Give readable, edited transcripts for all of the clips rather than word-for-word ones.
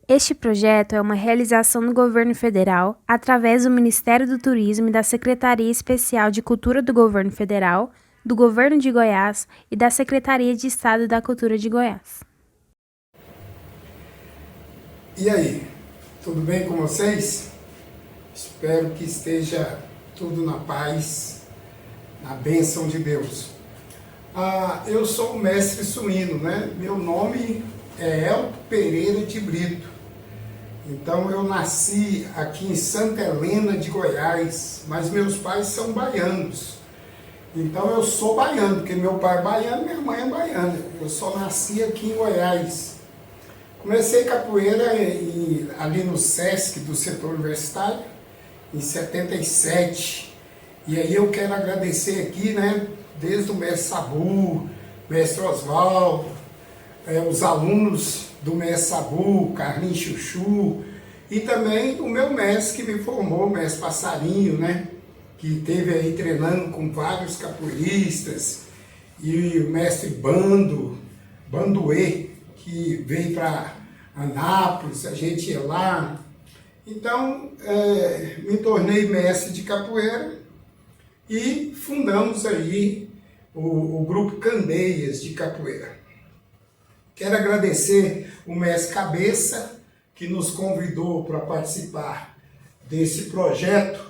Este projeto é uma realização do Governo Federal através do Ministério do Turismo e da Secretaria Especial de Cultura do Governo Federal, do Governo de Goiás e da Secretaria de Estado da Cultura de Goiás. E aí, tudo bem com vocês? Espero que esteja tudo na paz, na bênção de Deus. Eu sou o mestre suíno, né? Meu nome é Elton Pereira de Brito. Então eu nasci aqui em Santa Helena de Goiás, mas meus pais são baianos. Então eu sou baiano, porque meu pai é baiano e minha mãe é baiana. Eu só nasci aqui em Goiás. Comecei capoeira ali no Sesc do setor universitário, em 77. E aí eu quero agradecer aqui, né, desde o mestre Sabu, mestre Oswaldo, os alunos do mestre Sabu, Carlinhos Chuchu, e também o meu mestre que me formou, o mestre Passarinho, né, que esteve aí treinando com vários capoeiristas, e o mestre Bandoê, que veio para Anápolis, a gente ia lá. Então, me tornei mestre de capoeira e fundamos aí o grupo Candeias de Capoeira. Quero agradecer o mestre Cabeça, que nos convidou para participar desse projeto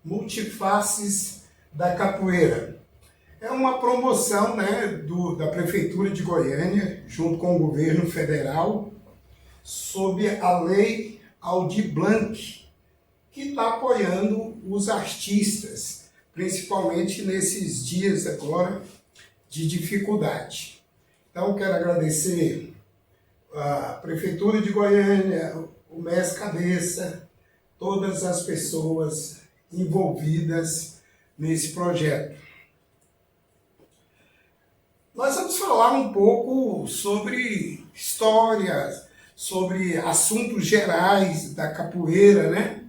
Multifaces da Capoeira. É uma promoção, né, da Prefeitura de Goiânia, junto com o governo federal, sob a Lei Aldir Blanc, que está apoiando os artistas, principalmente nesses dias agora de dificuldade. Então, quero agradecer a Prefeitura de Goiânia, o mestre Cabeça, todas as pessoas envolvidas nesse projeto. Nós vamos falar um pouco sobre história, sobre assuntos gerais da capoeira, né?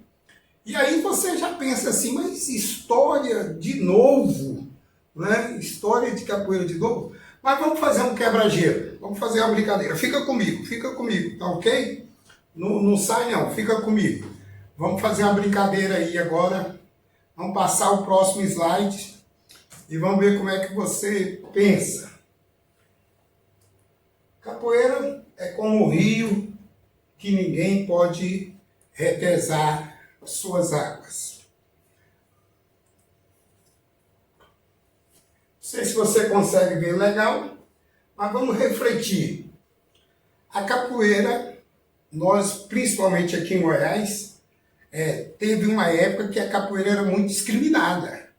E aí você já pensa assim, mas história de novo, né? História de capoeira de novo? Mas vamos fazer um quebra-gelo, vamos fazer uma brincadeira. Fica comigo, tá ok? Não sai não, fica comigo. Vamos fazer uma brincadeira aí agora. Vamos passar o próximo slide e vamos ver como é que você pensa. Capoeira é como o rio que ninguém pode retesar suas águas. Não sei se você consegue ver legal, mas vamos refletir. A capoeira, nós, principalmente aqui em Goiás, teve uma época que a capoeira era muito discriminada.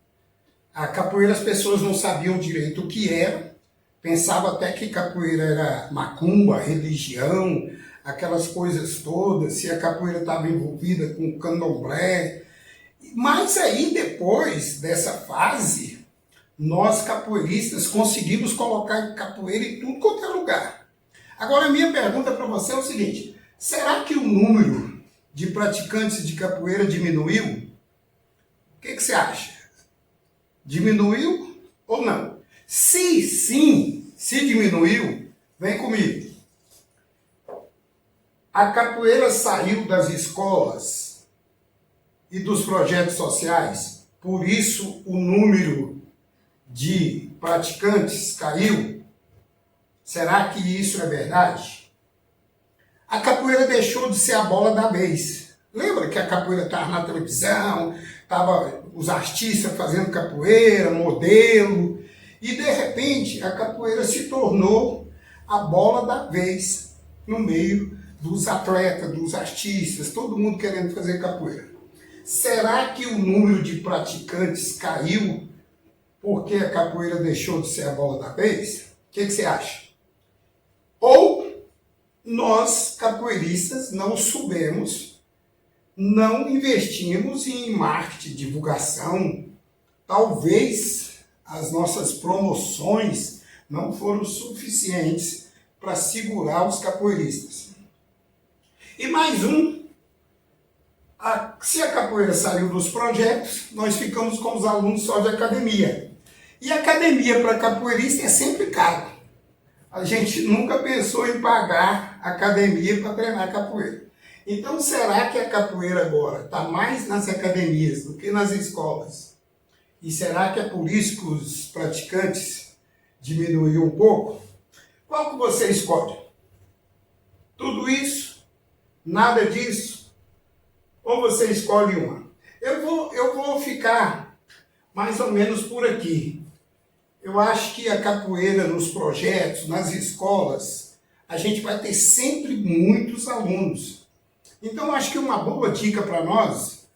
A capoeira as pessoas não sabiam direito o que era, pensavam até que capoeira era macumba, religião, aquelas coisas todas, se a capoeira estava envolvida com candomblé. Mas aí, depois dessa fase, nós capoeiristas conseguimos colocar capoeira em tudo quanto é lugar. Agora, a minha pergunta para você é o seguinte: será que o número de praticantes de capoeira diminuiu? O que você acha? Diminuiu ou não? Se sim, se diminuiu, vem comigo. A capoeira saiu das escolas e dos projetos sociais, por isso o número de praticantes caiu? Será que isso é verdade? A capoeira deixou de ser a bola da vez. Lembra que a capoeira estava na televisão, estava os artistas fazendo capoeira, modelo, e de repente a capoeira se tornou a bola da vez no meio dos atletas, dos artistas, todo mundo querendo fazer capoeira. Será que o número de praticantes caiu porque a capoeira deixou de ser a bola da vez? O que você acha? Ou nós, capoeiristas, não soubemos, não investimos em marketing, divulgação, talvez as nossas promoções não foram suficientes para segurar os capoeiristas. E mais se a capoeira saiu dos projetos, nós ficamos com os alunos só de academia. E academia para capoeirista é sempre caro. a gente nunca pensou em pagar academia para treinar capoeira. Então, será que a capoeira agora está mais nas academias do que nas escolas? E será que é por isso que os praticantes diminuíram um pouco? Qual que você escolhe? Tudo isso? Nada disso? Ou você escolhe uma? Eu vou ficar mais ou menos por aqui. Eu acho que a capoeira nos projetos, nas escolas, a gente vai ter sempre muitos alunos. Então, acho que uma boa dica para nós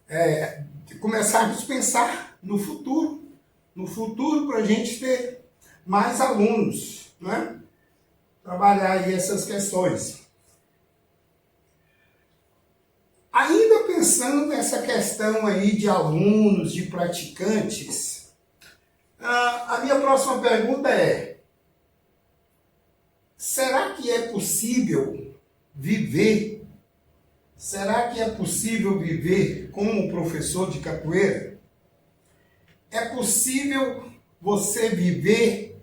é começarmos a pensar no futuro para a gente ter mais alunos, né? Trabalhar aí essas questões. Ainda pensando nessa questão aí de alunos, de praticantes, a minha próxima pergunta é: será que é possível viver? Será que é possível viver como professor de capoeira? É possível você viver,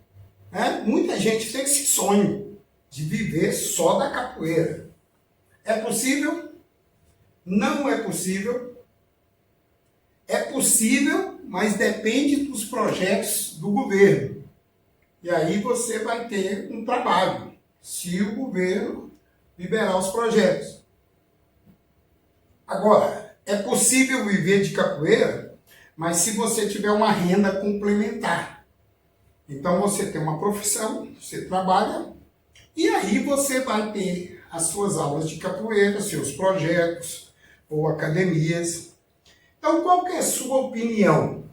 né? Muita gente tem esse sonho de viver só da capoeira. É possível? Não é possível. É possível, mas depende dos projetos do governo. E aí você vai ter um trabalho, se o governo liberar os projetos. Agora, é possível viver de capoeira, mas se você tiver uma renda complementar. Então você tem uma profissão, você trabalha, e aí você vai ter as suas aulas de capoeira, seus projetos ou academias. Então, qual que é a sua opinião?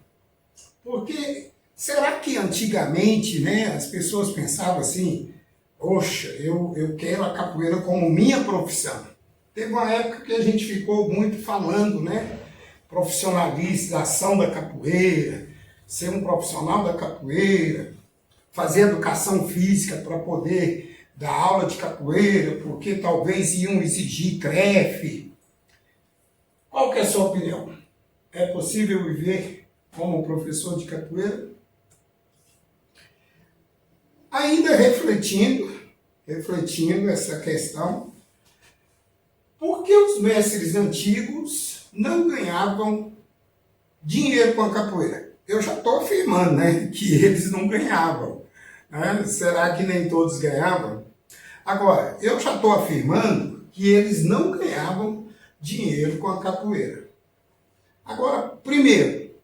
Porque será que antigamente, né, as pessoas pensavam assim: poxa, eu quero a capoeira como minha profissão? Teve uma época que a gente ficou muito falando, né, profissionalização da capoeira, ser um profissional da capoeira, fazer educação física para poder dar aula de capoeira, porque talvez iam exigir CREF. Qual que é a sua opinião? É possível viver como professor de capoeira? Ainda refletindo essa questão, por que os mestres antigos não ganhavam dinheiro com a capoeira? Eu já estou afirmando, né, que eles não ganhavam. Né? Será que nem todos ganhavam? Agora, eu já estou afirmando que eles não ganhavam dinheiro com a capoeira. Agora, primeiro,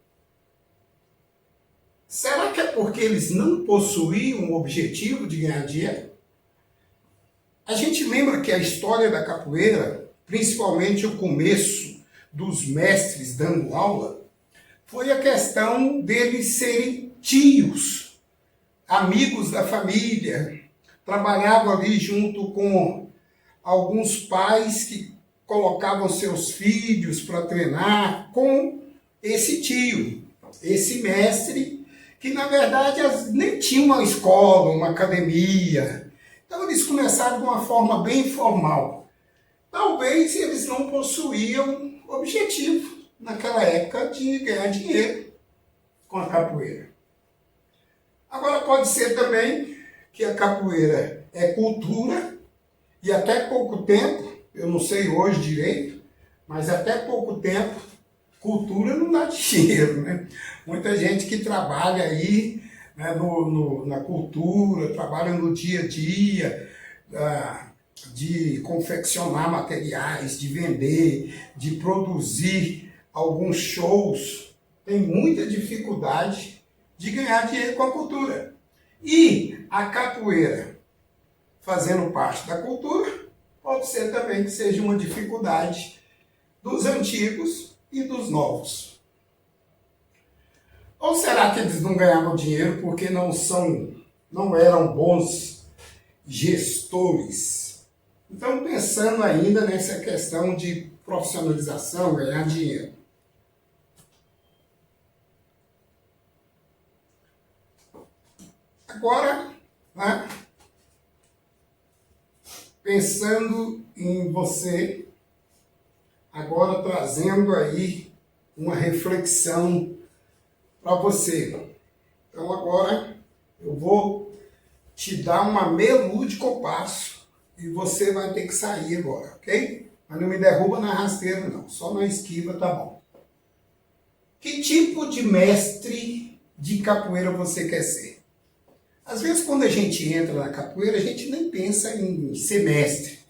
será que é porque eles não possuíam o objetivo de ganhar dinheiro? A gente lembra que a história da capoeira, principalmente o começo dos mestres dando aula, foi a questão deles serem tios, amigos da família, trabalhavam ali junto com alguns pais que colocavam seus filhos para treinar com esse tio, esse mestre, que na verdade nem tinha uma escola, uma academia. Então eles começaram de uma forma bem informal. Talvez eles não possuíam objetivo naquela época de ganhar dinheiro com a capoeira. Agora pode ser também que a capoeira é cultura e até pouco tempo, eu não sei hoje direito, mas até pouco tempo, cultura não dá dinheiro, né? Muita gente que trabalha aí, né, na cultura, trabalha no dia a dia, de confeccionar materiais, de vender, de produzir alguns shows, tem muita dificuldade de ganhar dinheiro com a cultura. E a capoeira, fazendo parte da cultura, pode ser também que seja uma dificuldade dos antigos e dos novos. Ou será que eles não ganhavam dinheiro porque não eram bons gestores? Então, pensando ainda nessa questão de profissionalização, ganhar dinheiro. Agora, né, pensando em você, agora trazendo aí uma reflexão para você. Então agora eu vou te dar uma meia lua de compasso e você vai ter que sair agora, ok? Mas não me derruba na rasteira não, só na esquiva tá bom. Que tipo de mestre de capoeira você quer ser? Às vezes quando a gente entra na capoeira, a gente nem pensa em ser mestre.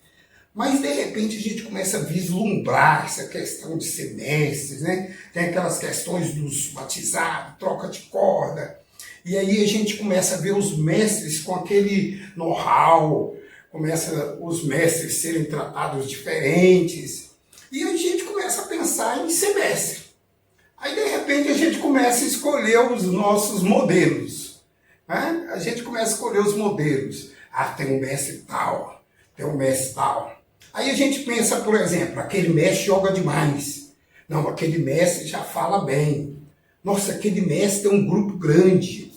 Mas de repente a gente começa a vislumbrar essa questão de ser mestre, né? Tem aquelas questões dos batizados, troca de corda. E aí a gente começa a ver os mestres com aquele know-how, começa os mestres serem tratados diferentes. E a gente começa a pensar em ser mestre. Aí de repente a gente começa a escolher os nossos modelos. Né? A gente começa a escolher os modelos. Ah, tem um mestre tal, tem um mestre tal. Aí a gente pensa, por exemplo, aquele mestre joga demais. Não, aquele mestre já fala bem. Nossa, aquele mestre tem um grupo grande.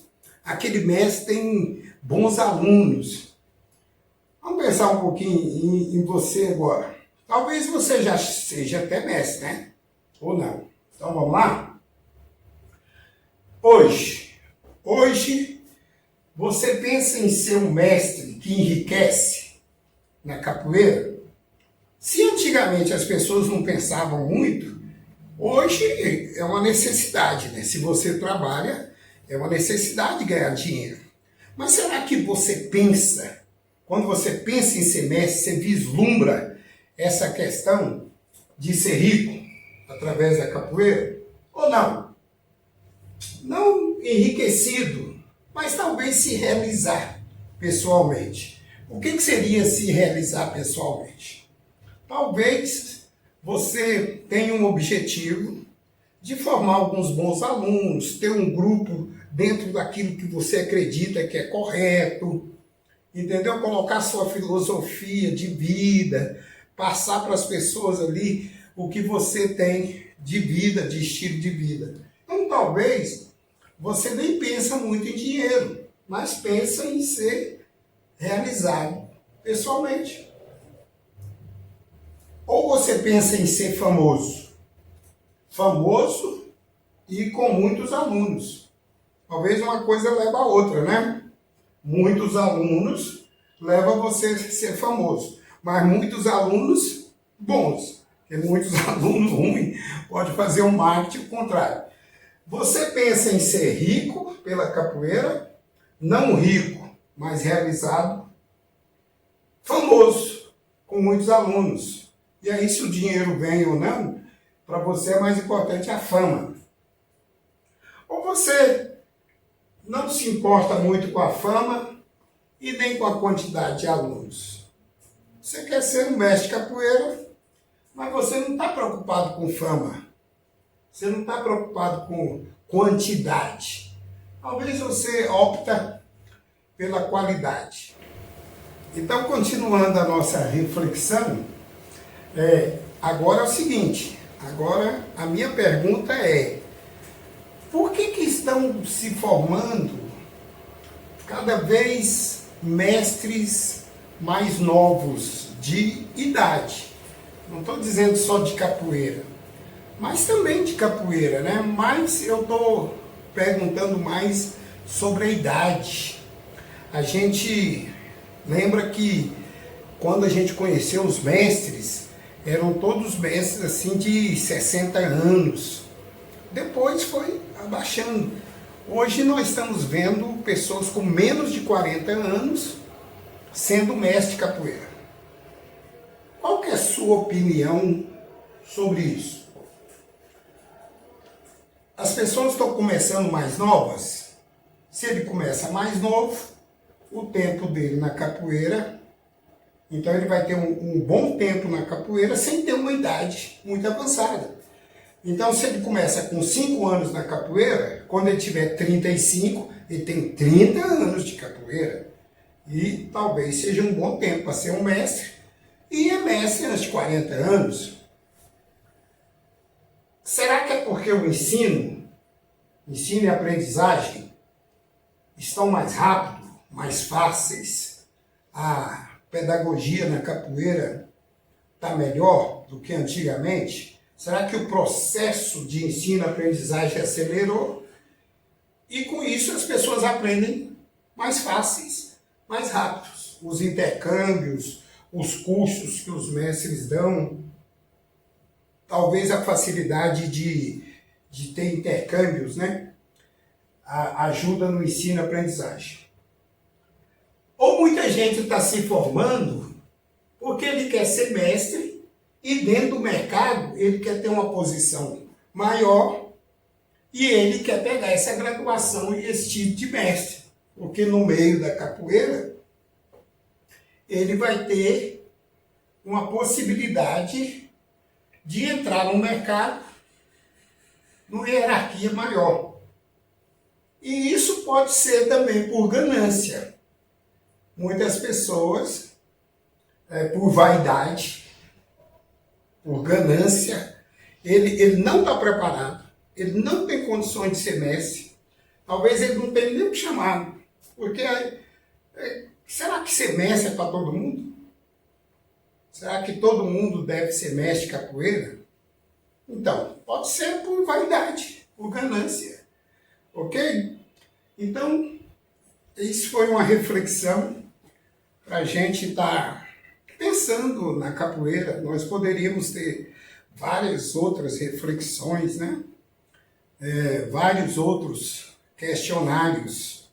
Aquele mestre tem bons alunos. Vamos pensar um pouquinho em você agora. Talvez você já seja até mestre, né? Ou não. Então vamos lá? Hoje, você pensa em ser um mestre que enriquece na capoeira? Se antigamente as pessoas não pensavam muito, hoje é uma necessidade, né? Se você trabalha, é uma necessidade ganhar dinheiro. Mas será que você pensa, quando você pensa em ser mestre, você vislumbra essa questão de ser rico através da capoeira? Ou não? Não enriquecido, mas talvez se realizar pessoalmente. O que seria se realizar pessoalmente? Talvez você tenha um objetivo de formar alguns bons alunos, ter um grupo dentro daquilo que você acredita que é correto, entendeu? Colocar sua filosofia de vida, passar para as pessoas ali o que você tem de vida, de estilo de vida. Então talvez você nem pensa muito em dinheiro, mas pensa em ser realizado pessoalmente. Ou você pensa em ser famoso? Famoso e com muitos alunos. Talvez uma coisa leva a outra, né? Muitos alunos levam você a ser famoso. Mas muitos alunos bons. Porque muitos alunos ruins podem fazer um marketing contrário. Você pensa em ser rico pela capoeira? Não rico, mas realizado. Famoso, com muitos alunos. E aí, se o dinheiro vem ou não, para você é mais importante a fama. Ou você não se importa muito com a fama e nem com a quantidade de alunos. Você quer ser um mestre de capoeira, mas você não está preocupado com fama. Você não está preocupado com quantidade. Talvez você opta pela qualidade. Então, continuando a nossa reflexão, agora é o seguinte, agora a minha pergunta é, por que estão se formando cada vez mestres mais novos de idade? Não estou dizendo só de capoeira, mas também de capoeira, né? Mas eu estou perguntando mais sobre a idade. A gente lembra que quando a gente conheceu os mestres, eram todos mestres assim de 60 anos. Depois foi abaixando. Hoje nós estamos vendo pessoas com menos de 40 anos sendo mestre de capoeira. Qual que é a sua opinião sobre isso? As pessoas estão começando mais novas. Se ele começa mais novo, o tempo dele na capoeira, então ele vai ter um bom tempo na capoeira sem ter uma idade muito avançada. Então se ele começa com 5 anos na capoeira, quando ele tiver 35, ele tem 30 anos de capoeira. E talvez seja um bom tempo para ser um mestre. E é mestre antes de 40 anos. Será que é porque o ensino e aprendizagem estão mais rápidos, mais fáceis? A pedagogia na capoeira está melhor do que antigamente? Será que o processo de ensino e aprendizagem acelerou? E com isso as pessoas aprendem mais fáceis, mais rápidos. Os intercâmbios, os cursos que os mestres dão, talvez a facilidade de ter intercâmbios, né? Ajuda no ensino e aprendizagem. Ou muita gente está se formando porque ele quer ser mestre e dentro do mercado ele quer ter uma posição maior e ele quer pegar essa graduação e esse tipo de mestre. Porque no meio da capoeira ele vai ter uma possibilidade de entrar no mercado numa hierarquia maior. E isso pode ser também por ganância. Muitas pessoas, por vaidade, por ganância, ele não está preparado, ele não tem condições de ser mestre, talvez ele não tenha nem chamado, porque será que ser mestre é para todo mundo? Será que todo mundo deve ser mestre de capoeira? Então, pode ser por vaidade, por ganância, ok? Então, isso foi uma reflexão para a gente estar pensando na capoeira. Nós poderíamos ter várias outras reflexões, né? Vários outros questionários.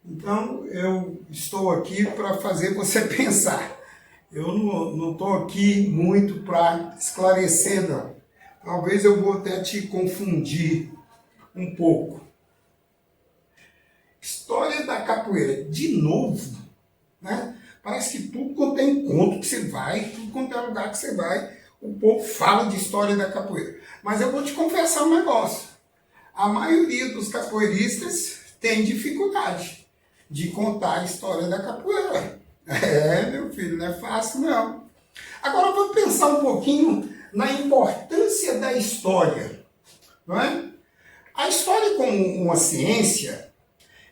Então, eu estou aqui para fazer você pensar. Eu não estou aqui muito para esclarecer, não. Talvez eu vou até te confundir um pouco. História da capoeira, de novo, né? Parece que tudo quanto é encontro que você vai, tudo quanto é lugar que você vai, o povo fala de história da capoeira. Mas eu vou te confessar um negócio. A maioria dos capoeiristas tem dificuldade de contar a história da capoeira. Meu filho, não é fácil não. Agora vamos pensar um pouquinho na importância da história, não é? A história como uma ciência,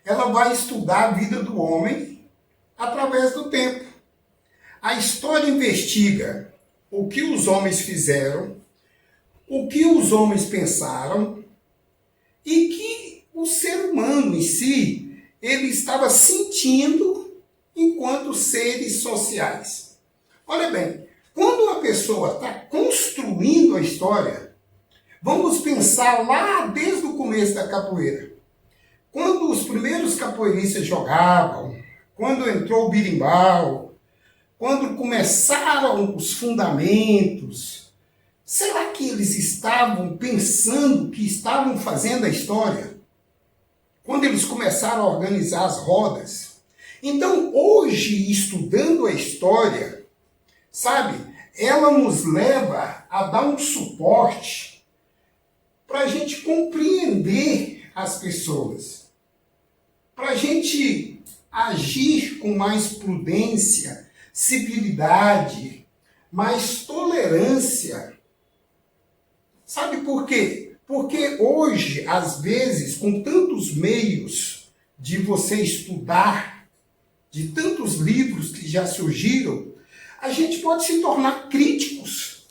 ela vai estudar a vida do homem através do tempo. A história investiga o que os homens fizeram, o que os homens pensaram e que o ser humano em si, ele estava sentindo enquanto seres sociais. Olha bem, quando uma pessoa está construindo a história, vamos pensar lá desde o começo da capoeira. Quando os primeiros capoeiristas jogavam, quando entrou o berimbau, quando começaram os fundamentos, será que eles estavam pensando que estavam fazendo a história? Quando eles começaram a organizar as rodas. Então, hoje, estudando a história, sabe, ela nos leva a dar um suporte para a gente compreender as pessoas, para a gente agir com mais prudência, civilidade, mais tolerância. Sabe por quê? Porque hoje, às vezes, com tantos meios de você estudar, de tantos livros que já surgiram, a gente pode se tornar críticos.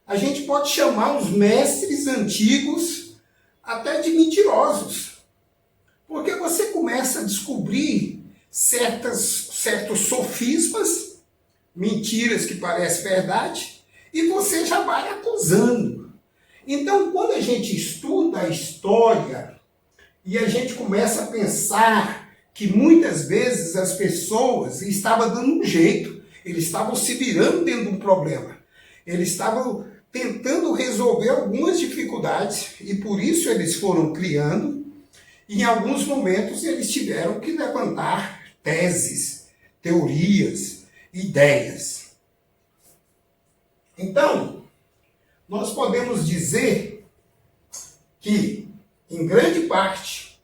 A gente pode chamar os mestres antigos até de mentirosos. Porque você começa a descobrir certos sofismas, mentiras que parecem verdade, e você já vai acusando. Então, quando a gente estuda a história e a gente começa a pensar que muitas vezes as pessoas estavam dando um jeito, eles estavam se virando dentro de um problema, eles estavam tentando resolver algumas dificuldades e por isso eles foram criando. Em alguns momentos eles tiveram que levantar teses, teorias, ideias. Então, nós podemos dizer que, em grande parte,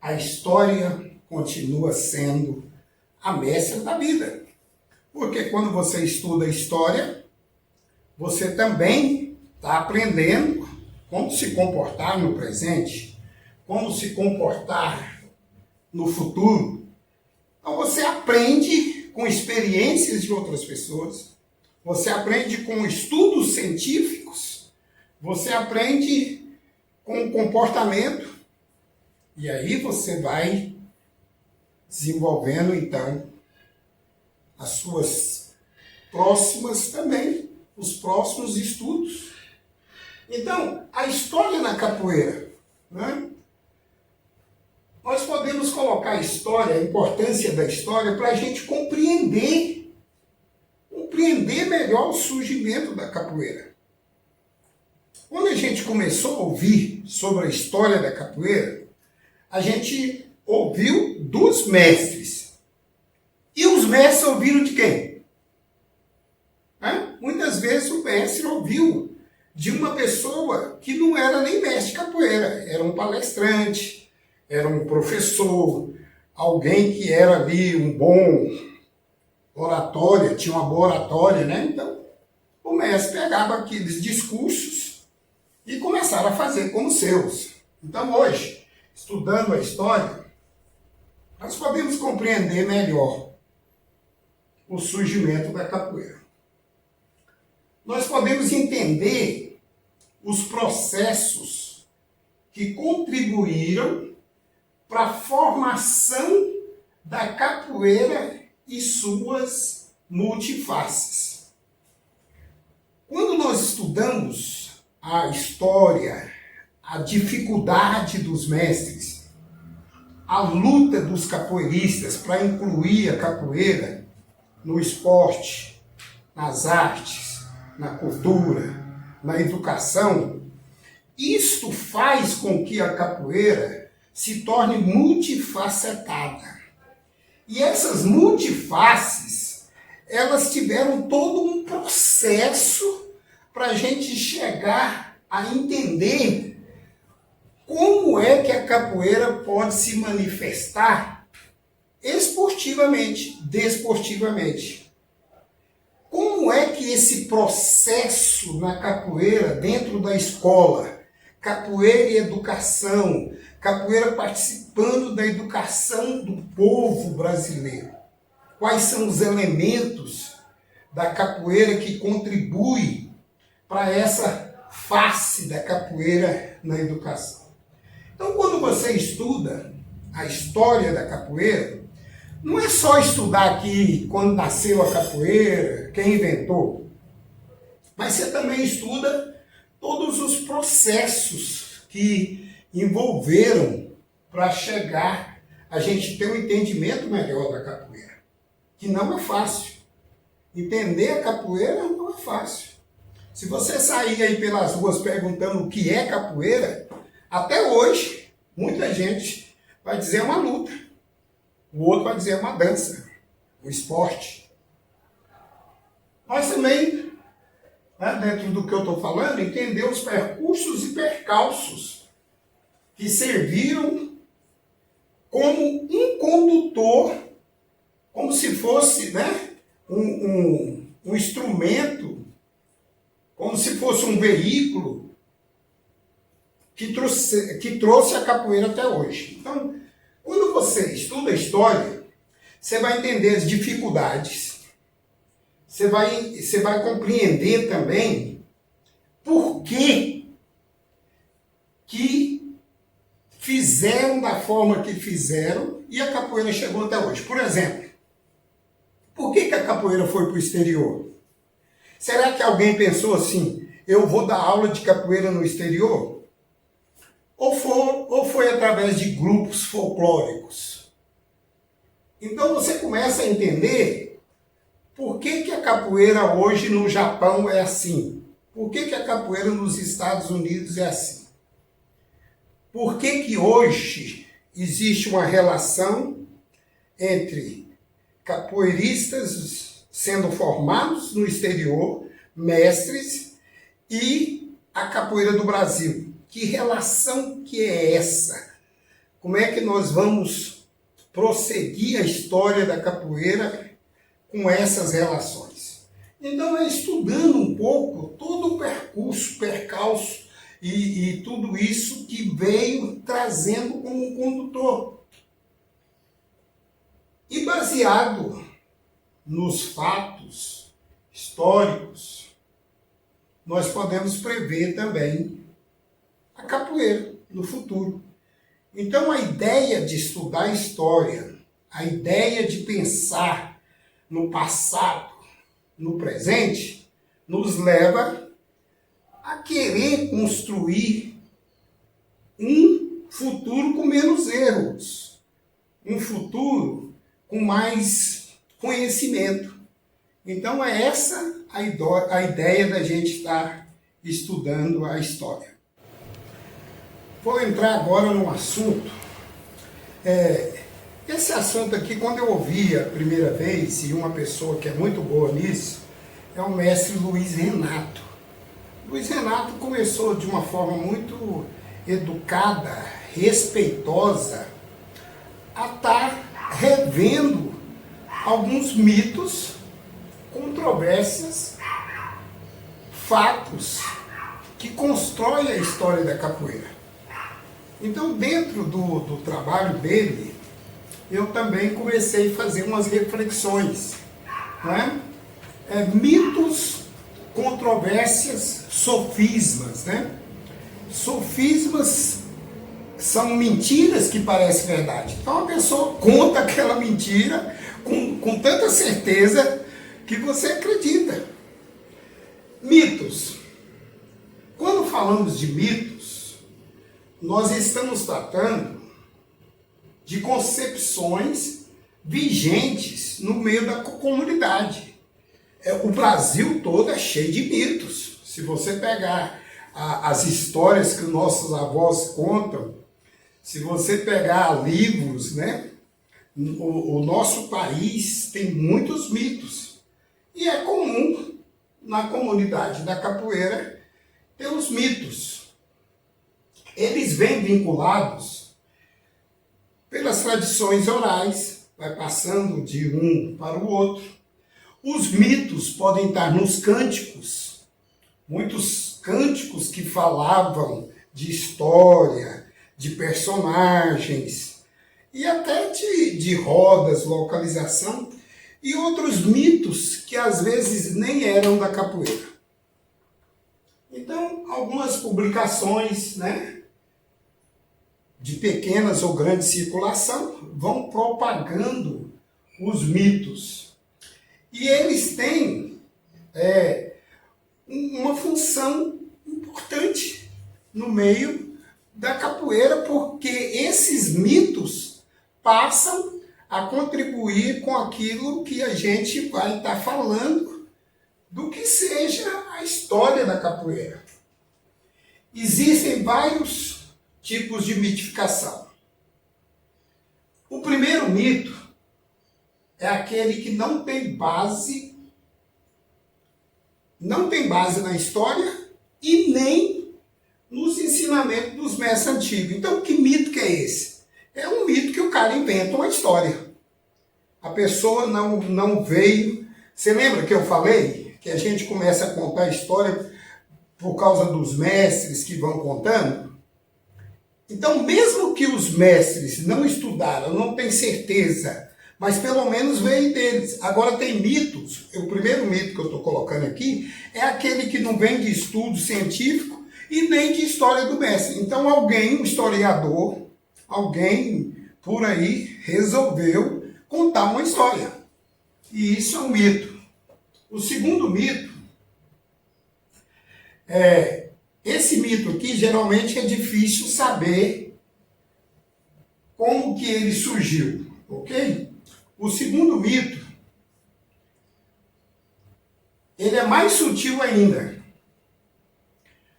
a história continua sendo a mestra da vida. Porque quando você estuda a história, você também está aprendendo como se comportar no presente, como se comportar no futuro. Então você aprende com experiências de outras pessoas, você aprende com estudos científicos, você aprende com o comportamento, e aí você vai desenvolvendo então as suas próximas também, os próximos estudos. Então, a história na capoeira, né? Nós podemos colocar a história, a importância da história, para a gente compreender melhor o surgimento da capoeira. Quando a gente começou a ouvir sobre a história da capoeira, a gente ouviu dos mestres. E os mestres ouviram de quem? Muitas vezes o mestre ouviu de uma pessoa que não era nem mestre de capoeira, era um palestrante, era um professor, alguém que era ali um bom oratória, tinha uma boa oratória, né? Então, o mestre pegava aqueles discursos e começaram a fazer como seus. Então, hoje, estudando a história, nós podemos compreender melhor o surgimento da capoeira. Nós podemos entender os processos que contribuíram para a formação da capoeira e suas multifaces. Quando nós estudamos a história, a dificuldade dos mestres, a luta dos capoeiristas para incluir a capoeira no esporte, nas artes, na cultura, na educação, isto faz com que a capoeira se torne multifacetada. E essas multifaces, elas tiveram todo um processo para a gente chegar a entender como é que a capoeira pode se manifestar esportivamente, desportivamente. Como é que esse processo na capoeira, dentro da escola, capoeira e educação, capoeira participando da educação do povo brasileiro, quais são os elementos da capoeira que contribuem para essa face da capoeira na educação? Então, quando você estuda a história da capoeira, não é só estudar aqui quando nasceu a capoeira, quem inventou, mas você também estuda todos os processos que envolveram para chegar a gente ter um entendimento melhor da capoeira, que não é fácil. Entender a capoeira não é fácil. Se você sair aí pelas ruas perguntando o que é capoeira, até hoje, muita gente vai dizer uma luta. O outro vai dizer uma dança, um esporte. Nós também, dentro do que eu estou falando, entender os percursos e percalços que serviram como um condutor, como se fosse um instrumento, como se fosse um veículo que trouxe a capoeira até hoje. Então, quando você estuda a história, você vai entender as dificuldades, você vai compreender também por que fizeram da forma que fizeram e a capoeira chegou até hoje. Por exemplo, por que a capoeira foi para o exterior? Será que alguém pensou assim, eu vou dar aula de capoeira no exterior? Ou foi através de grupos folclóricos? Então você começa a entender por que a capoeira hoje no Japão é assim. Por que a capoeira nos Estados Unidos é assim. Por que hoje existe uma relação entre capoeiristas sendo formados no exterior, mestres, e a capoeira do Brasil? Que relação que é essa? Como é que nós vamos prosseguir a história da capoeira com essas relações? Então é estudando um pouco todo o percalço e tudo isso que veio trazendo como um condutor. E baseado nos fatos históricos, nós podemos prever também a capoeira no futuro. Então a ideia de estudar a história a ideia de pensar no passado, no presente, nos leva a querer construir um futuro com menos erros, um futuro com mais conhecimento. Então é essa a ideia da gente estar estudando a história. Vou entrar agora num assunto. Esse assunto aqui, quando eu ouvi a primeira vez, e uma pessoa que é muito boa nisso, é o mestre Luiz Renato. Luiz Renato começou de uma forma muito educada, respeitosa, a estar revendo alguns mitos, controvérsias, fatos que constroem a história da capoeira. Então, dentro do trabalho dele, eu também comecei a fazer umas reflexões, né? Mitos, controvérsias, sofismas, né? Sofismas são mentiras que parecem verdade. Então a pessoa conta aquela mentira com tanta certeza que você acredita. Mitos. Quando falamos de mitos, nós estamos tratando de concepções vigentes no meio da comunidade. O Brasil todo é cheio de mitos. Se você pegar as histórias que nossos avós contam, se você pegar livros, né? O nosso país tem muitos mitos. E é comum na comunidade da capoeira ter os mitos. Eles vêm vinculados pelas tradições orais, vai passando de um para o outro. Os mitos podem estar nos cânticos, muitos cânticos que falavam de história, de personagens, e até de rodas, localização, e outros mitos que às vezes nem eram da capoeira. Então, algumas publicações, né, de pequenas ou grande circulação, vão propagando os mitos. E eles têm uma função importante no meio da capoeira, porque esses mitos passam a contribuir com aquilo que a gente vai estar falando do que seja a história da capoeira. Existem vários tipos de mitificação. O primeiro mito é aquele que não tem base na história e nem nos ensinamentos dos mestres antigos. Então, que mito que é esse? É um mito que o cara inventa uma história. A pessoa não veio... Você lembra que eu falei que a gente começa a contar a história por causa dos mestres que vão contando? Então, mesmo que os mestres não estudaram, não têm certeza, mas pelo menos veio deles. Agora tem mitos. O primeiro mito que eu estou colocando aqui é aquele que não vem de estudo científico e nem de história do mestre. Então alguém, um historiador, alguém por aí resolveu contar uma história. E isso é um mito. O segundo mito esse mito aqui geralmente é difícil saber como que ele surgiu, ok? O segundo mito, ele é mais sutil ainda.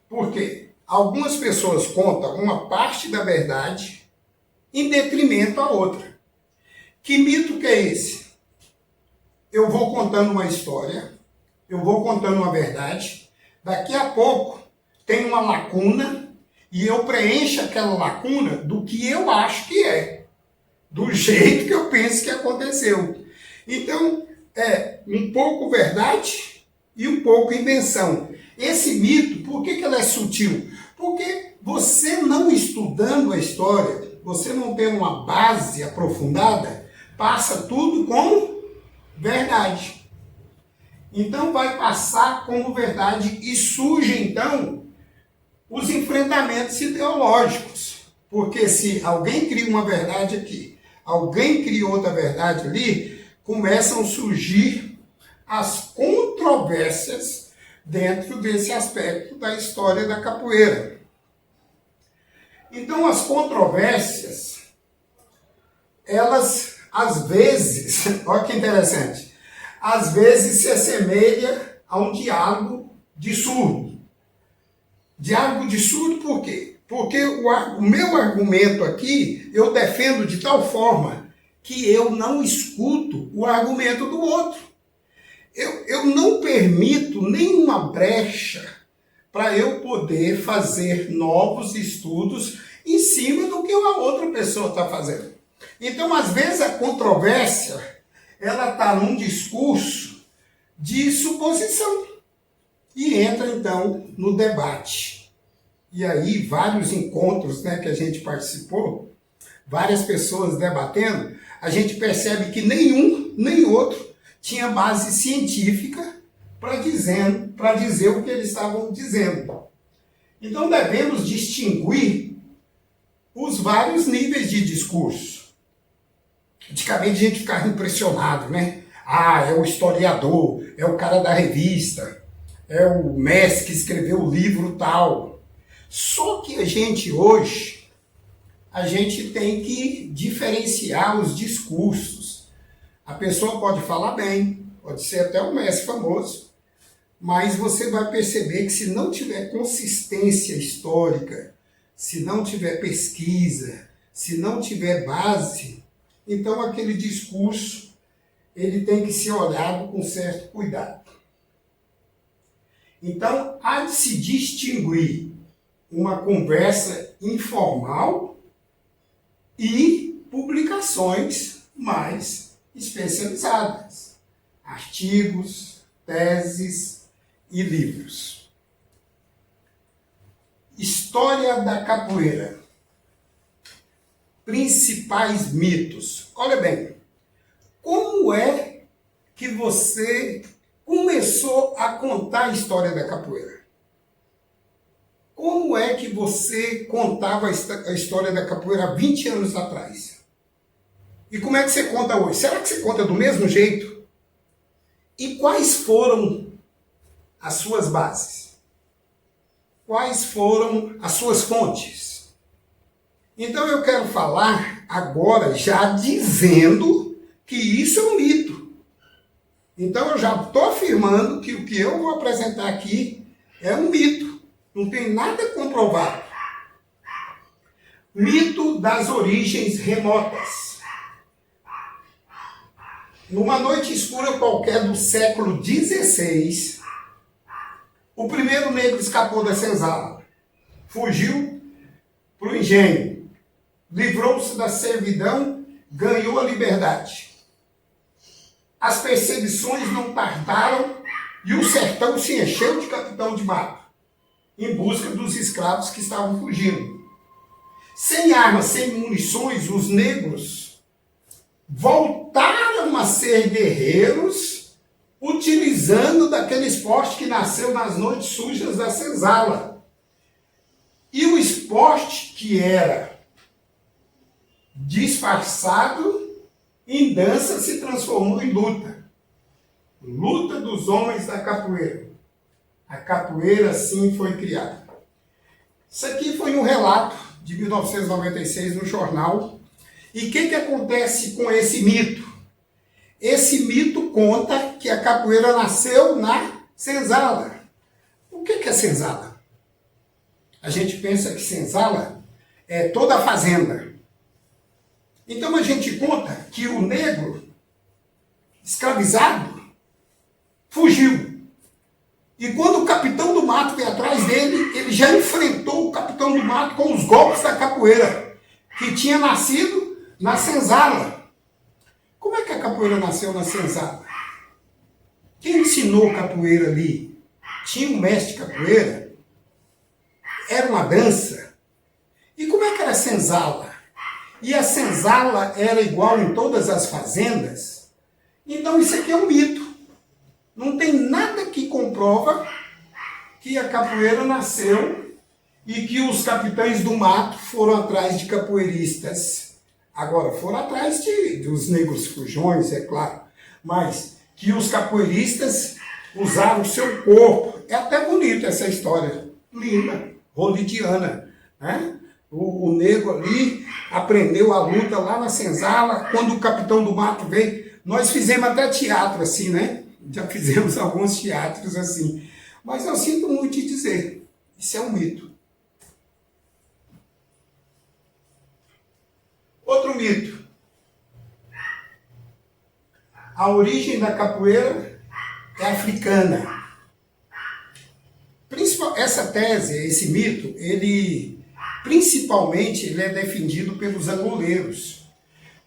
Por quê? Algumas pessoas contam uma parte da verdade em detrimento à outra. Que mito que é esse? Eu vou contando uma história, eu vou contando uma verdade, daqui a pouco tem uma lacuna e eu preencho aquela lacuna do que eu acho que é, do jeito que eu penso que aconteceu. Então, é um pouco verdade e um pouco invenção. Esse mito, por que ele é sutil? Porque você não estudando a história, você não tendo uma base aprofundada, passa tudo como verdade. Então vai passar como verdade e surge então os enfrentamentos ideológicos. Porque se alguém cria uma verdade aqui, alguém criou outra verdade ali, começam a surgir as controvérsias dentro desse aspecto da história da capoeira. Então, as controvérsias, elas, às vezes, olha que interessante, às vezes se assemelha a um diálogo de surdo. Diálogo de surdo por quê? Porque o meu argumento aqui, eu defendo de tal forma que eu não escuto o argumento do outro. Eu não permito nenhuma brecha para eu poder fazer novos estudos em cima do que a outra pessoa está fazendo. Então, às vezes, a controvérsia, ela está num discurso de suposição e entra, então, no debate. E aí, vários encontros, né, que a gente participou, várias pessoas debatendo, a gente percebe que nenhum nem outro tinha base científica para dizer o que eles estavam dizendo. Então, devemos distinguir os vários níveis de discurso. Antigamente a gente ficava impressionado, né? Ah, é o historiador, é o cara da revista, é o mestre que escreveu o livro tal. Só que a gente hoje, a gente tem que diferenciar os discursos. A pessoa pode falar bem, pode ser até um mestre famoso, mas você vai perceber que se não tiver consistência histórica, se não tiver pesquisa, se não tiver base, então aquele discurso ele tem que ser olhado com certo cuidado. Então, há de se distinguir uma conversa informal e publicações mais especializadas, artigos, teses e livros. História da capoeira. Principais mitos. Olha bem, como é que você começou a contar a história da capoeira? Como é que você contava a história da capoeira há 20 anos atrás? E como é que você conta hoje? Será que você conta do mesmo jeito? E quais foram as suas bases? Quais foram as suas fontes? Então eu quero falar agora já dizendo que isso é um mito. Então eu já estou afirmando que o que eu vou apresentar aqui é um mito. Não tem nada comprovado. Mito das origens remotas. Numa noite escura qualquer do século XVI, o primeiro negro escapou da senzala, fugiu para o engenho, livrou-se da servidão, ganhou a liberdade. As perseguições não tardaram e o sertão se encheu de capitão de mato, em busca dos escravos que estavam fugindo. Sem armas, sem munições, os negros voltaram a ser guerreiros, utilizando daquele esporte que nasceu nas noites sujas da senzala. E o esporte que era disfarçado em dança se transformou em luta. Luta dos homens da capoeira. A capoeira assim foi criada. Isso aqui foi um relato de 1996 no jornal. E o que acontece com esse mito? Esse mito conta que a capoeira nasceu na senzala. O que é senzala? A gente pensa que senzala é toda a fazenda. Então a gente conta que o negro escravizado fugiu. E quando o capitão do mato veio atrás dele, ele já enfrentou o capitão do mato com os golpes da capoeira, que tinha nascido na senzala. Como é que a capoeira nasceu na senzala? Quem ensinou capoeira ali? Tinha um mestre de capoeira? Era uma dança? E como é que era a senzala? E a senzala era igual em todas as fazendas? Então isso aqui é um mito. Não tem nada que comprova que a capoeira nasceu e que os capitães do mato foram atrás de capoeiristas Agora, foram atrás dos negros fujões, é claro, mas que os capoeiristas usaram o seu corpo. É até bonito essa história, linda, hollywoodiana, né? O negro ali aprendeu a luta lá na senzala, quando o Capitão do Mato veio. Nós fizemos até teatro assim, né? Já fizemos alguns teatros assim. Mas eu sinto muito de dizer, isso é um mito. Outro mito. A origem da capoeira é africana. Essa tese, esse mito, principalmente ele é defendido pelos angoleiros.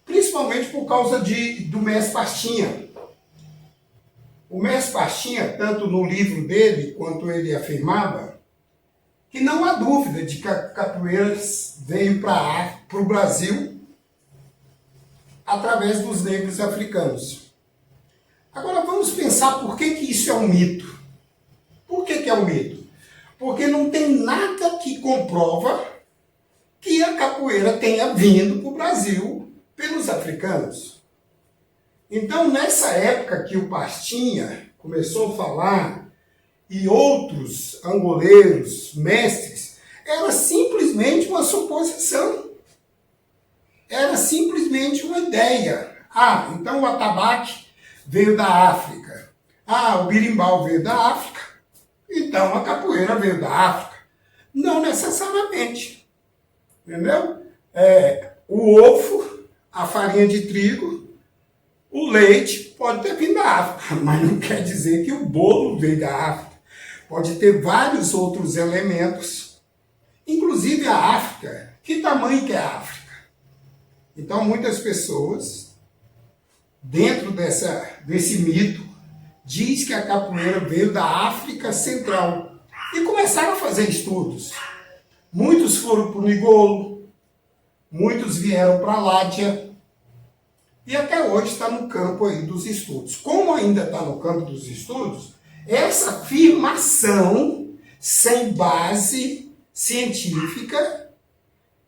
Principalmente por causa do mestre Pastinha. O mestre Pastinha, tanto no livro dele, quanto ele afirmava, que não há dúvida de que a capoeira veio para o Brasil através dos negros africanos. Agora vamos pensar por que isso é um mito. Por que é um mito? Porque não tem nada que comprova que a capoeira tenha vindo para o Brasil pelos africanos. Então, nessa época que o Pastinha começou a falar, e outros angoleiros, mestres, era simplesmente uma suposição. Era simplesmente uma ideia. Ah, então o atabaque veio da África. Ah, o birimbau veio da África. Então a capoeira veio da África. Não necessariamente. Entendeu? O ovo, a farinha de trigo, o leite pode ter vindo da África, mas não quer dizer que o bolo veio da África. Pode ter vários outros elementos, inclusive a África. Que tamanho que é a África? Então muitas pessoas, dentro desse mito, diz que a capoeira veio da África Central e começaram a fazer estudos. Muitos foram para o Nigolo, muitos vieram para a Ládia e até hoje está no campo aí dos estudos. Como ainda está no campo dos estudos, essa afirmação sem base científica,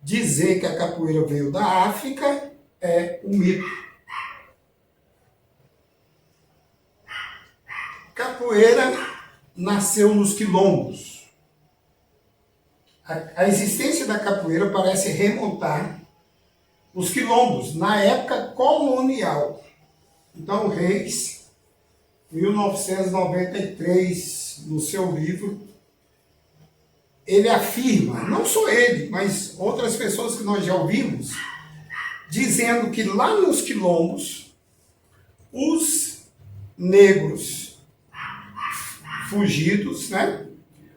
dizer que a capoeira veio da África, é um mito. Capoeira nasceu nos quilombos. A existência da capoeira parece remontar os quilombos na época colonial. Então, Reis, 1993, no seu livro, ele afirma, não só ele, mas outras pessoas que nós já ouvimos, dizendo que lá nos quilombos, os negros fugidos, né?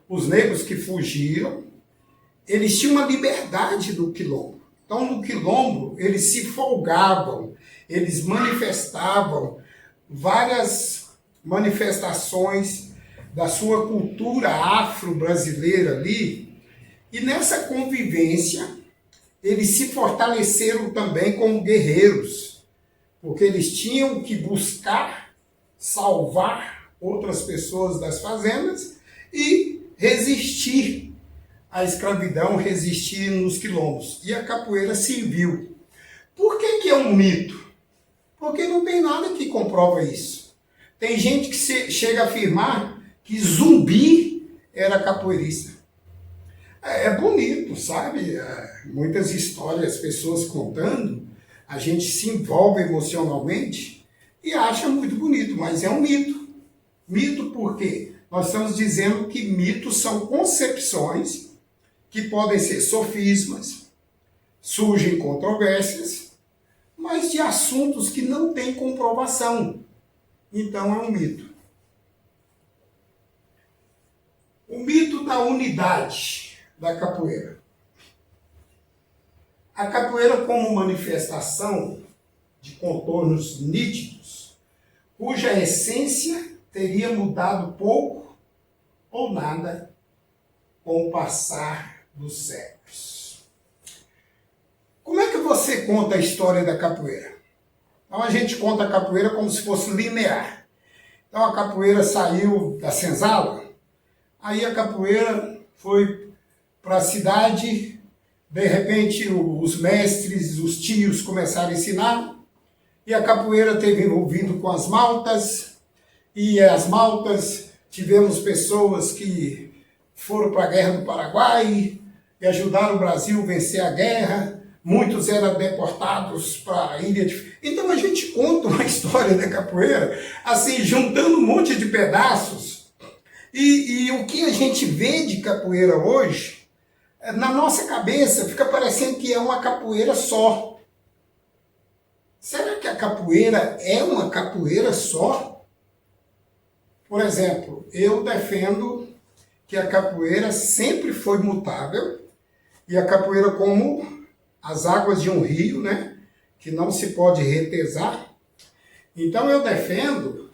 Os negros que fugiram, eles tinham uma liberdade no quilombo. Então, no quilombo, eles se folgavam, eles manifestavam várias manifestações da sua cultura afro-brasileira ali, e nessa convivência, eles se fortaleceram também como guerreiros, porque eles tinham que buscar salvar outras pessoas das fazendas e resistir à escravidão, resistir nos quilombos. E a capoeira serviu. Por que é um mito? Porque não tem nada que comprova isso. Tem gente que chega a afirmar que Zumbi era capoeirista. É bonito, sabe? Muitas histórias, pessoas contando, a gente se envolve emocionalmente e acha muito bonito, mas é um mito. Mito por quê? Nós estamos dizendo que mitos são concepções que podem ser sofismas, surgem controvérsias, mas de assuntos que não têm comprovação. Então é um mito. O mito da unidade da capoeira. A capoeira como manifestação de contornos nítidos, cuja essência teria mudado pouco ou nada com o passar dos séculos. Como é que você conta a história da capoeira? Então a gente conta a capoeira como se fosse linear. Então a capoeira saiu da senzala, aí a capoeira foi para a cidade, De repente, os mestres, os tios começaram a ensinar, e a capoeira teve envolvido com as maltas, e as maltas tivemos pessoas que foram para a Guerra do Paraguai e ajudaram o Brasil a vencer a guerra. Muitos eram deportados para a ilha de... Então a gente conta uma história da capoeira, assim, juntando um monte de pedaços. E o que a gente vê de capoeira hoje, na nossa cabeça, fica parecendo que é uma capoeira só. Será que a capoeira é uma capoeira só? Por exemplo, eu defendo que a capoeira sempre foi mutável, e a capoeira como as águas de um rio, né, que não se pode retesar. Então eu defendo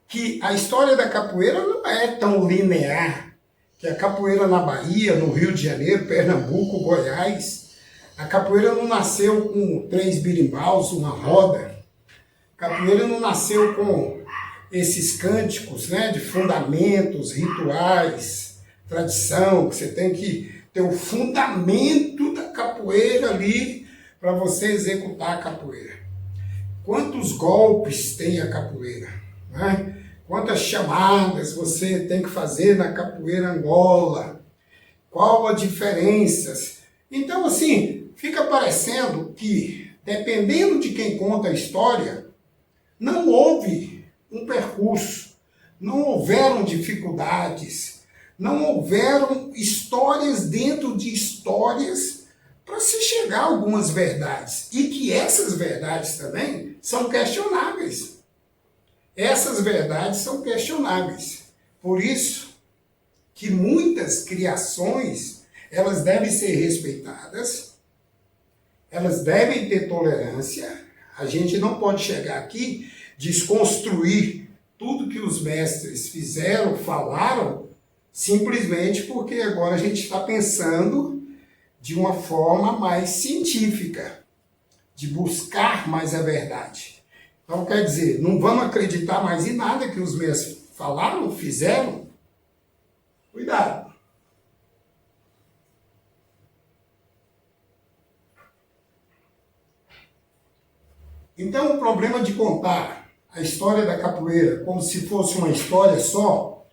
que a história da capoeira não é tão linear, que a capoeira na Bahia, no Rio de Janeiro, Pernambuco, Goiás, a capoeira não nasceu com 3 birimbaus, uma roda. A capoeira não nasceu com esses cânticos, né, de fundamentos, rituais, tradição, que você tem que ter o fundamento da capoeira ali para você executar a capoeira. Quantos golpes tem a capoeira, né? Quantas chamadas você tem que fazer na capoeira Angola? Qual a diferença? Então, assim, fica parecendo que, dependendo de quem conta a história, não houve um percurso, não houveram dificuldades, não houveram histórias dentro de histórias para se chegar a algumas verdades. E que essas verdades também são questionáveis. Essas verdades são questionáveis. Por isso que muitas criações, elas devem ser respeitadas, elas devem ter tolerância. A gente não pode chegar aqui, desconstruir tudo que os mestres fizeram, falaram, simplesmente porque agora a gente está pensando de uma forma mais científica, de buscar mais a verdade. Então, quer dizer, não vamos acreditar mais em nada que os mestres falaram, fizeram? Cuidado. Então, o problema de contar a história da capoeira como se fosse uma história só,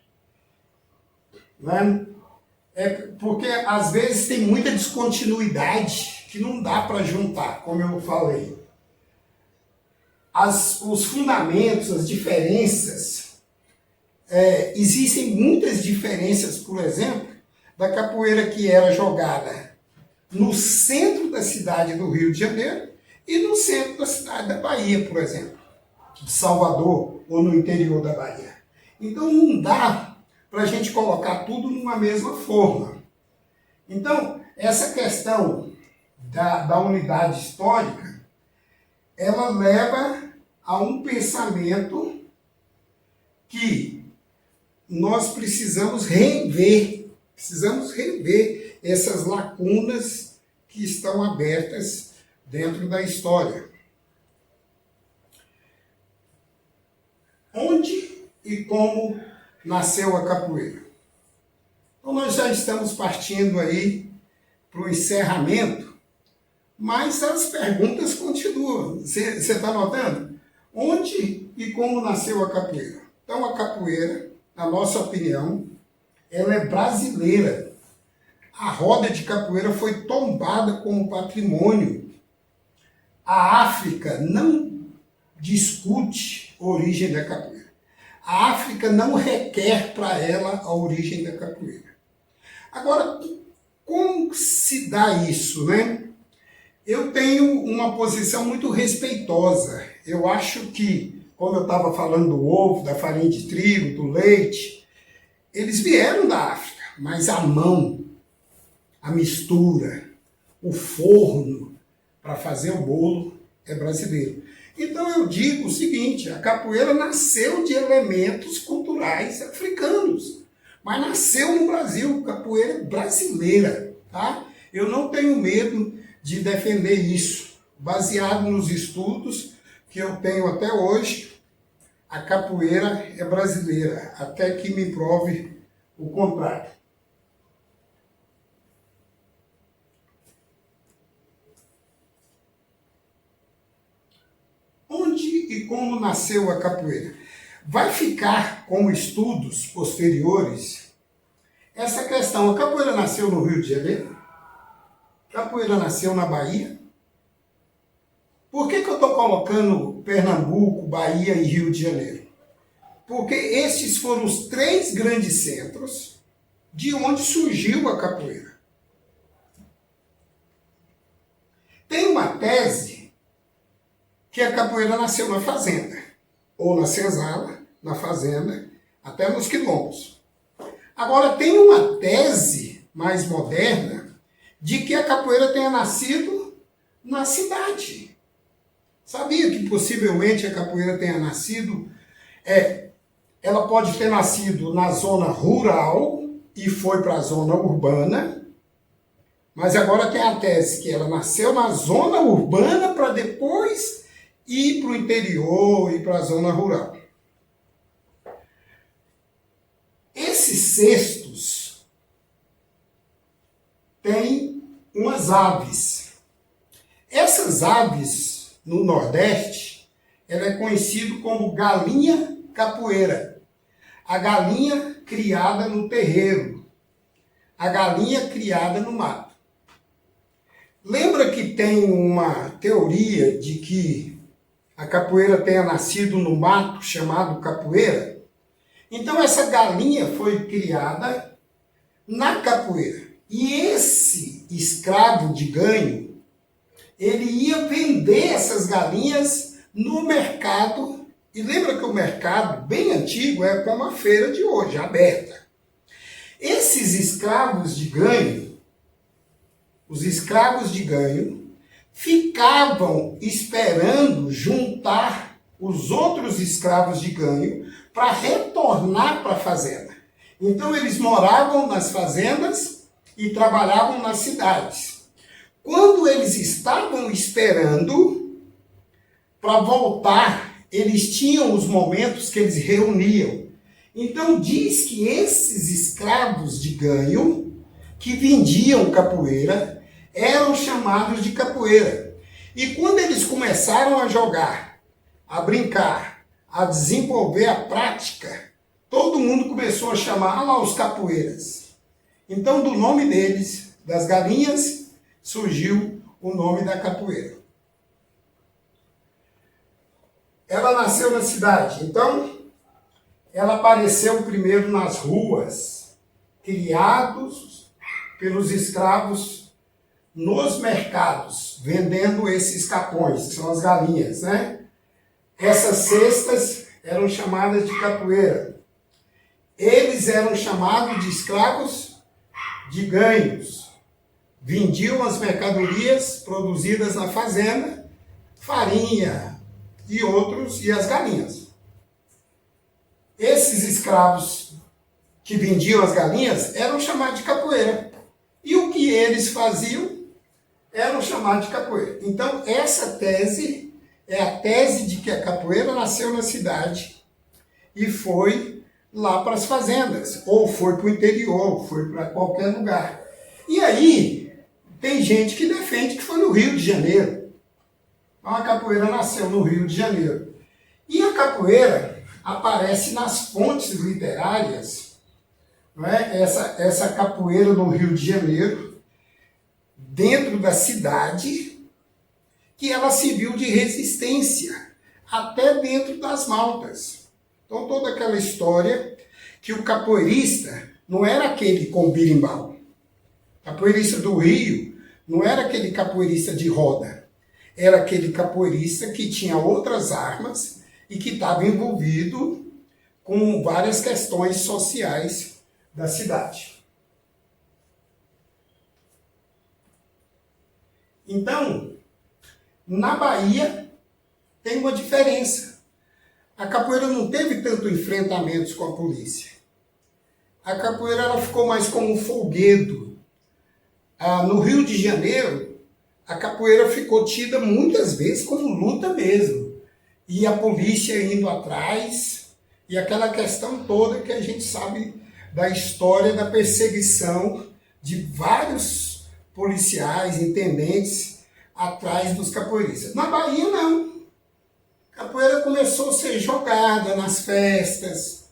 né? É porque às vezes tem muita descontinuidade que não dá para juntar, como eu falei. Os fundamentos, as diferenças, existem muitas diferenças, por exemplo, da capoeira que era jogada no centro da cidade do Rio de Janeiro e no centro da cidade da Bahia, por exemplo, de Salvador ou no interior da Bahia. Então não dá para a gente colocar tudo numa mesma forma. Então, essa questão da unidade histórica, ela leva a um pensamento que nós precisamos rever essas lacunas que estão abertas dentro da história. Onde e como nasceu a capoeira? Então nós já estamos partindo aí para o encerramento, mas as perguntas continuam. Você está notando? Onde e como nasceu a capoeira? Então a capoeira, na nossa opinião, ela é brasileira. A roda de capoeira foi tombada como patrimônio. A África não discute a origem da capoeira. A África não requer para ela a origem da capoeira. Agora, como se dá isso, né? Eu tenho uma posição muito respeitosa. Eu acho que, como eu estava falando do ovo, da farinha de trigo, do leite, eles vieram da África, mas a mão, a mistura, o forno para fazer o bolo é brasileiro. Então eu digo o seguinte, a capoeira nasceu de elementos culturais africanos, mas nasceu no Brasil, capoeira brasileira, tá? Eu não tenho medo de defender isso, baseado nos estudos que eu tenho até hoje, a capoeira é brasileira, até que me prove o contrário. e como nasceu a capoeira? Vai ficar como estudos posteriores essa questão. A capoeira nasceu no Rio de Janeiro? A capoeira nasceu na Bahia? Por que eu estou colocando Pernambuco, Bahia e Rio de Janeiro? Porque estes foram os 3 grandes centros de onde surgiu a capoeira. Tem uma tese que a capoeira nasceu na fazenda, ou na senzala, na fazenda, até nos quilombos. Agora, tem uma tese mais moderna de que a capoeira tenha nascido na cidade. Sabia que possivelmente a capoeira tenha nascido, ela pode ter nascido na zona rural e foi para a zona urbana, mas agora tem a tese que ela nasceu na zona urbana para depois ir para o interior e para a zona rural. Esses cestos têm umas aves. Essas aves, no Nordeste, ela é conhecida como galinha capoeira. A galinha criada no terreiro. A galinha criada no mato. Lembra que tem uma teoria de que a capoeira tenha nascido no mato chamado capoeira? Então essa galinha foi criada na capoeira. E esse escravo de ganho, ele ia vender essas galinhas no mercado. E lembra que o mercado, bem antigo, é como a feira de hoje, aberta. Esses escravos de ganho, os escravos de ganho, ficavam esperando juntar os outros escravos de ganho para retornar para a fazenda. Então eles moravam nas fazendas e trabalhavam nas cidades. Quando eles estavam esperando para voltar, eles tinham os momentos que eles reuniam. Então diz que esses escravos de ganho que vendiam capoeira eram chamados de capoeira. E quando eles começaram a jogar, a brincar, a desenvolver a prática, todo mundo começou a chamar lá os capoeiras. Então do nome deles, das galinhas, surgiu o nome da capoeira. Ela nasceu na cidade, então ela apareceu primeiro nas ruas, criados pelos escravos nos mercados, vendendo esses capões, que são as galinhas, né? Essas cestas eram chamadas de capoeira. Eles eram chamados de escravos de ganhos. Vendiam as mercadorias produzidas na fazenda, farinha e outros, e as galinhas. Esses escravos que vendiam as galinhas eram chamados de capoeira. E o que eles faziam eram chamados de capoeira. Então, essa tese é a tese de que a capoeira nasceu na cidade e foi lá para as fazendas, ou foi para o interior, foi para qualquer lugar. E aí, tem gente que defende que foi no Rio de Janeiro. Então, a capoeira nasceu no Rio de Janeiro. E a capoeira aparece nas fontes literárias, não é? Essa capoeira no Rio de Janeiro, dentro da cidade, que ela serviu de resistência, até dentro das maltas. Então toda aquela história que o capoeirista não era aquele com birimbau. O capoeirista do Rio não era aquele capoeirista de roda. Era aquele capoeirista que tinha outras armas e que estava envolvido com várias questões sociais da cidade. Então, na Bahia tem uma diferença. A capoeira não teve tanto enfrentamentos com a polícia. A capoeira ela ficou mais como um folguedo. No Rio de Janeiro, a capoeira ficou tida muitas vezes como luta mesmo. E a polícia indo atrás, e aquela questão toda que a gente sabe da história da perseguição de vários policiais, intendentes, atrás dos capoeiristas. Na Bahia, não. A Capoeira começou a ser jogada nas festas,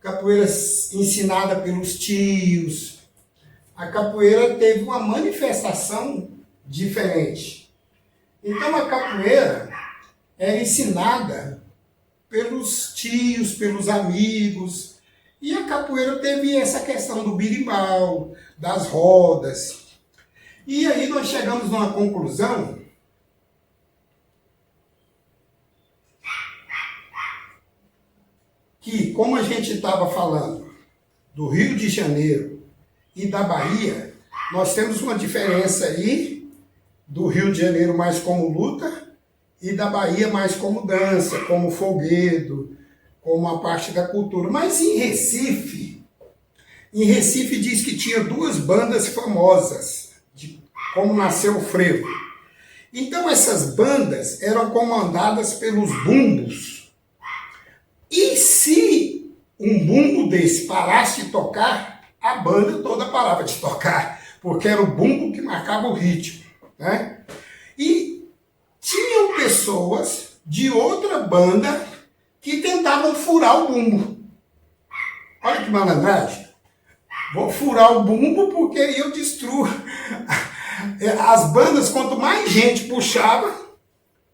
capoeira ensinada pelos tios. A capoeira teve uma manifestação diferente. Então a capoeira era ensinada pelos tios, pelos amigos. E a capoeira teve essa questão do birimbau, das rodas. E aí nós chegamos numa conclusão que, como a gente estava falando do Rio de Janeiro e da Bahia, nós temos uma diferença aí do Rio de Janeiro mais como luta e da Bahia mais como dança, como folguedo, como uma parte da cultura. Mas em Recife diz que tinha duas bandas famosas, de como nasceu o frevo. Então essas bandas eram comandadas pelos bumbos. E se um bumbo desse parasse de tocar, a banda toda parava de tocar, porque era o bumbo que marcava o ritmo, né? E tinham pessoas de outra banda que tentavam furar o bumbo. Olha que malandragem. Vou furar o bumbo porque aí eu destruo. As bandas, quanto mais gente puxava,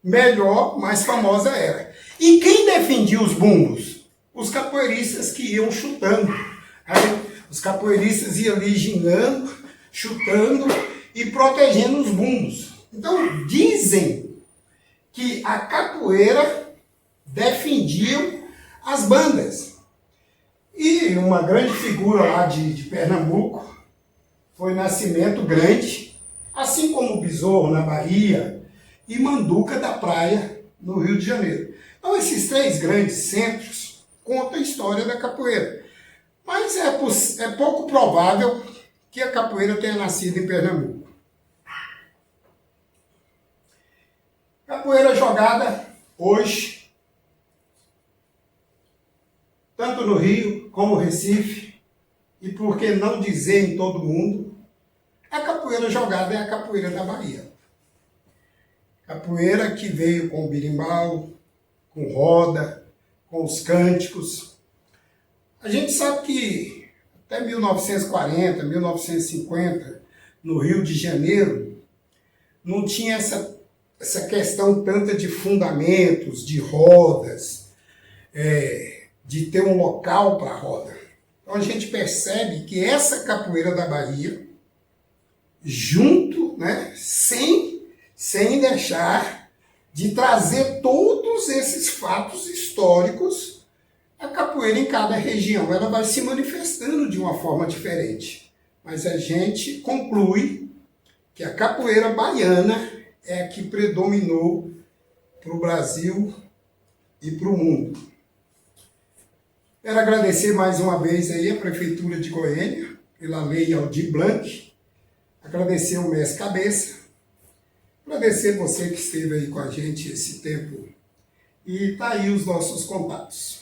melhor, mais famosa era. E quem defendia os bumbos? Os capoeiristas que iam chutando. Aí, os capoeiristas iam ali gingando, chutando e protegendo os bumbos. Então, dizem que a capoeira defendiam as bandas. E uma grande figura lá de Pernambuco foi Nascimento Grande, assim como o Besouro na Bahia e Manduca da Praia no Rio de Janeiro. Então esses três grandes centros contam a história da capoeira. Mas é pouco provável que a capoeira tenha nascido em Pernambuco. Capoeira jogada hoje, tanto no Rio como no Recife, e por que não dizer em todo mundo, a capoeira jogada é a capoeira da Bahia. Capoeira que veio com o birimbau, com roda, com os cânticos. A gente sabe que até 1940, 1950, no Rio de Janeiro, não tinha essa questão tanta de fundamentos, de rodas, de ter um local para a roda. Então a gente percebe que essa capoeira da Bahia, junto, né, sem deixar de trazer todos esses fatos históricos, a capoeira em cada região ela vai se manifestando de uma forma diferente. Mas a gente conclui que a capoeira baiana é a que predominou para o Brasil e para o mundo. Quero agradecer mais uma vez aí a Prefeitura de Goiânia pela Lei Aldir Blanc, agradecer o Mestre Cabeça, agradecer você que esteve aí com a gente esse tempo e tá aí os nossos contatos.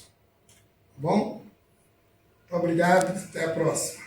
Tá bom? Muito obrigado, até a próxima.